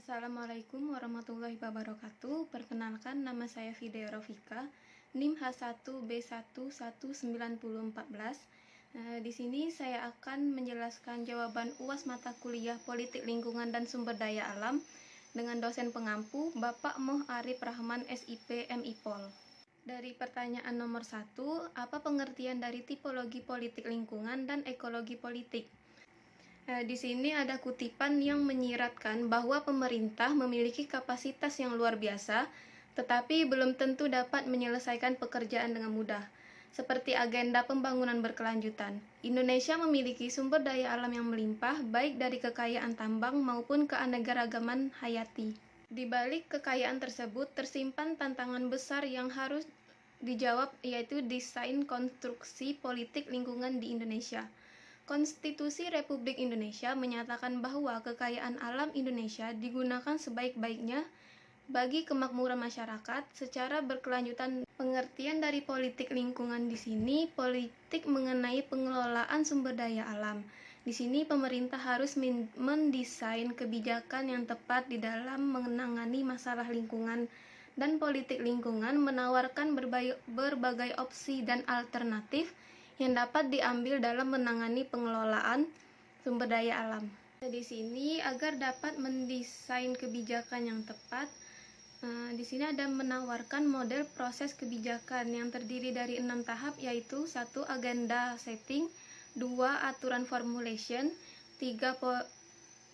Assalamualaikum warahmatullahi wabarakatuh. Perkenalkan, nama saya Fidea Rofika, NIM H1B11914. Di sini saya akan menjelaskan jawaban UAS mata kuliah Politik Lingkungan dan Sumber Daya Alam dengan dosen pengampu Bapak Moh Arif Rahman SIP MIPOL. Dari pertanyaan nomor 1, apa pengertian dari tipologi politik lingkungan dan ekologi politik? Di sini ada kutipan yang menyiratkan bahwa pemerintah memiliki kapasitas yang luar biasa, tetapi belum tentu dapat menyelesaikan pekerjaan dengan mudah. Seperti agenda pembangunan berkelanjutan, Indonesia memiliki sumber daya alam yang melimpah, baik dari kekayaan tambang maupun keanekaragaman hayati. Di balik kekayaan tersebut tersimpan tantangan besar yang harus dijawab, yaitu desain konstruksi politik lingkungan di Indonesia. Konstitusi Republik Indonesia menyatakan bahwa kekayaan alam Indonesia digunakan sebaik-baiknya bagi kemakmuran masyarakat secara berkelanjutan. Pengertian dari politik lingkungan di sini, politik mengenai pengelolaan sumber daya alam. Di sini pemerintah harus mendesain kebijakan yang tepat di dalam menangani masalah lingkungan, dan politik lingkungan menawarkan berbagai opsi dan alternatif yang dapat diambil dalam menangani pengelolaan sumber daya alam. Di sini agar dapat mendesain kebijakan yang tepat, di sini ada menawarkan model proses kebijakan yang terdiri dari 6 tahap, yaitu 1. Agenda setting, 2. Aturan formulation, 3.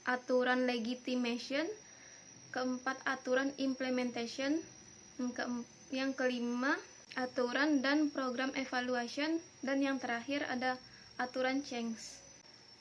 Aturan legitimation, 4. Aturan implementation, yang kelima aturan dan program evaluation, dan yang terakhir ada aturan change.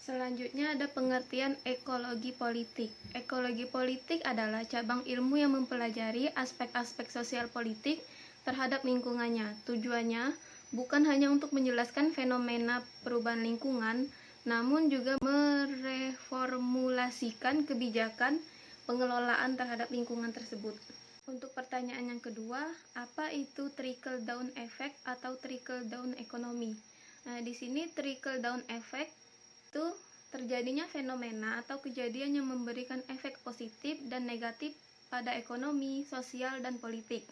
Selanjutnya ada pengertian ekologi politik. Ekologi politik adalah cabang ilmu yang mempelajari aspek-aspek sosial politik terhadap lingkungannya. Tujuannya bukan hanya untuk menjelaskan fenomena perubahan lingkungan, namun juga mereformulasikan kebijakan pengelolaan terhadap lingkungan tersebut. Untuk pertanyaan yang kedua, apa itu trickle down effect atau trickle down ekonomi? Di sini trickle down effect itu terjadinya fenomena atau kejadian yang memberikan efek positif dan negatif pada ekonomi, sosial, dan politik.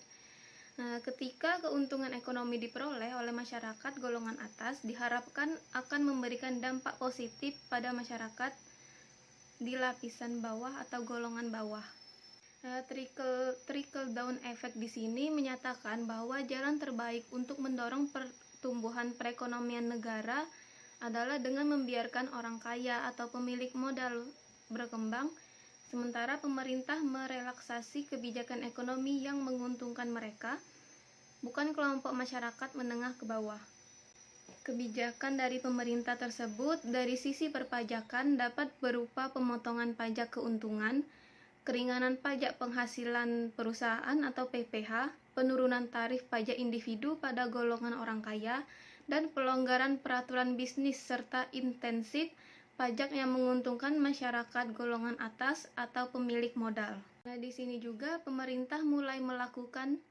Ketika keuntungan ekonomi diperoleh oleh masyarakat golongan atas, diharapkan akan memberikan dampak positif pada masyarakat di lapisan bawah atau golongan bawah. Trickle down effect di sini menyatakan bahwa jalan terbaik untuk mendorong pertumbuhan perekonomian negara adalah dengan membiarkan orang kaya atau pemilik modal berkembang, sementara pemerintah merelaksasi kebijakan ekonomi yang menguntungkan mereka, bukan kelompok masyarakat menengah ke bawah. Kebijakan dari pemerintah tersebut dari sisi perpajakan dapat berupa pemotongan pajak keuntungan, keringanan pajak penghasilan perusahaan atau PPH, penurunan tarif pajak individu pada golongan orang kaya, dan pelonggaran peraturan bisnis serta intensif pajak yang menguntungkan masyarakat golongan atas atau pemilik modal. Di sini juga pemerintah mulai melakukan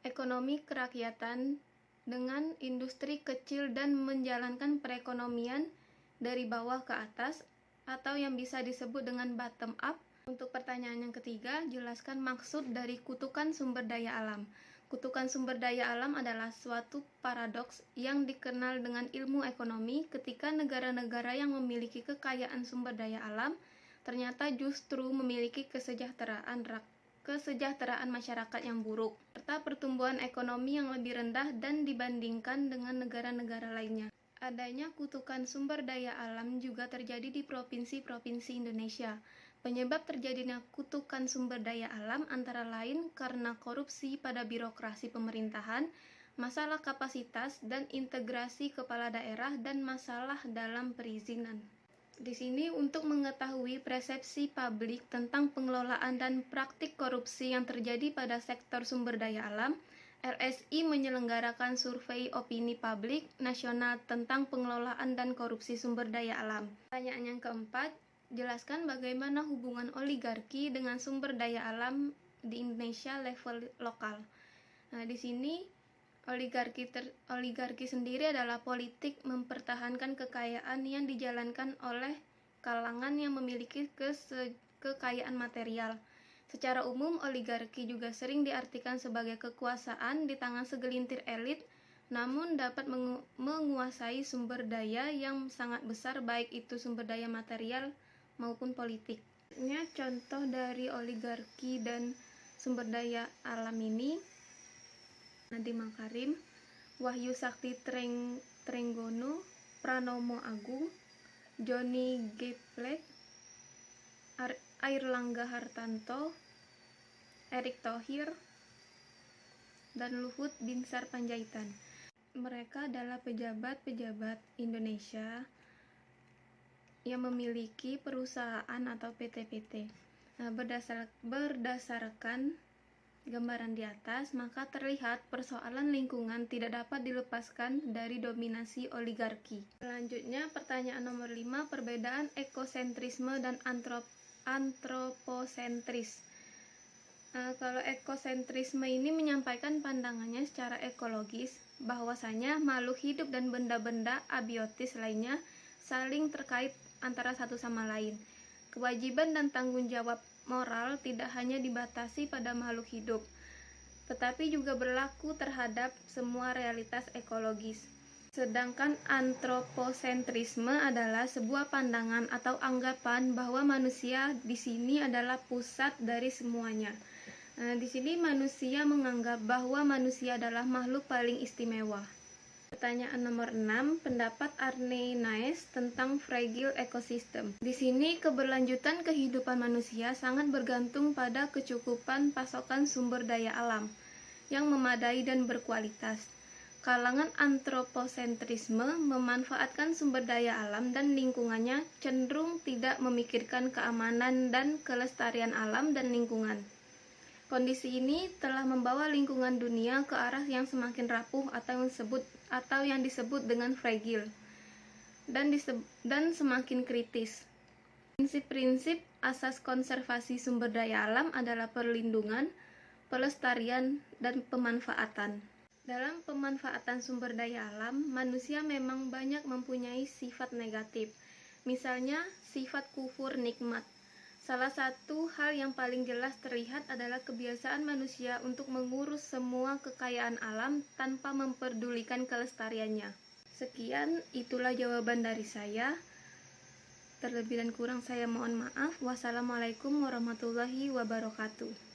ekonomi kerakyatan dengan industri kecil dan menjalankan perekonomian dari bawah ke atas atau yang bisa disebut dengan bottom up. Untuk pertanyaan yang ketiga, jelaskan maksud dari kutukan sumber daya alam. Kutukan sumber daya alam adalah suatu paradoks yang dikenal dengan ilmu ekonomi ketika negara-negara yang memiliki kekayaan sumber daya alam ternyata justru memiliki kesejahteraan masyarakat yang buruk, serta pertumbuhan ekonomi yang lebih rendah dan dibandingkan dengan negara-negara lainnya. Adanya kutukan sumber daya alam juga terjadi di provinsi-provinsi Indonesia. Penyebab terjadinya kutukan sumber daya alam antara lain karena korupsi pada birokrasi pemerintahan, masalah kapasitas dan integrasi kepala daerah, dan masalah dalam perizinan. Di sini untuk mengetahui persepsi publik tentang pengelolaan dan praktik korupsi yang terjadi pada sektor sumber daya alam, LSI menyelenggarakan survei opini publik nasional tentang pengelolaan dan korupsi sumber daya alam. Pertanyaan yang keempat, jelaskan bagaimana hubungan oligarki dengan sumber daya alam di Indonesia level lokal. Di sini oligarki sendiri adalah politik mempertahankan kekayaan yang dijalankan oleh kalangan yang memiliki kekayaan material. Secara umum, oligarki juga sering diartikan sebagai kekuasaan di tangan segelintir elit, namun dapat menguasai sumber daya yang sangat besar, baik itu sumber daya material maupun politik. Contoh dari oligarki dan sumber daya alam ini, Nadiem Makarim, Wahyu Sakti Trenggono, Pranomo Agung, Johnny G. Plate, Airlangga Hartarto, Erick Thohir, dan Luhut Binsar Panjaitan. Mereka adalah pejabat-pejabat Indonesia yang memiliki perusahaan atau PT-PT. Berdasarkan gambaran di atas, maka terlihat persoalan lingkungan tidak dapat dilepaskan dari dominasi oligarki. Selanjutnya, pertanyaan nomor 5, perbedaan ekosentrisme dan antroposentris. Kalau ekosentrisme ini menyampaikan pandangannya secara ekologis, bahwasanya makhluk hidup dan benda-benda abiotis lainnya saling terkait antara satu sama lain. Kewajiban dan tanggung jawab moral tidak hanya dibatasi pada makhluk hidup, tetapi juga berlaku terhadap semua realitas ekologis. Sedangkan antroposentrisme adalah sebuah pandangan atau anggapan bahwa manusia di sini adalah pusat dari semuanya. Di sini manusia menganggap bahwa manusia adalah makhluk paling istimewa. Pertanyaan nomor 6, pendapat Arne Naes tentang fragile ecosystem. Di sini keberlanjutan kehidupan manusia sangat bergantung pada kecukupan pasokan sumber daya alam yang memadai dan berkualitas. Kalangan antroposentrisme memanfaatkan sumber daya alam dan lingkungannya cenderung tidak memikirkan keamanan dan kelestarian alam dan lingkungan. Kondisi ini telah membawa lingkungan dunia ke arah yang semakin rapuh atau yang disebut dengan fragile dan semakin kritis. Prinsip-prinsip asas konservasi sumber daya alam adalah perlindungan, pelestarian, dan pemanfaatan. Dalam pemanfaatan sumber daya alam, manusia memang banyak mempunyai sifat negatif. Misalnya, sifat kufur nikmat. Salah satu hal yang paling jelas terlihat adalah kebiasaan manusia untuk mengurus semua kekayaan alam tanpa memperdulikan kelestariannya. Sekian, itulah jawaban dari saya. Terlebih dan kurang saya mohon maaf. Wassalamualaikum warahmatullahi wabarakatuh.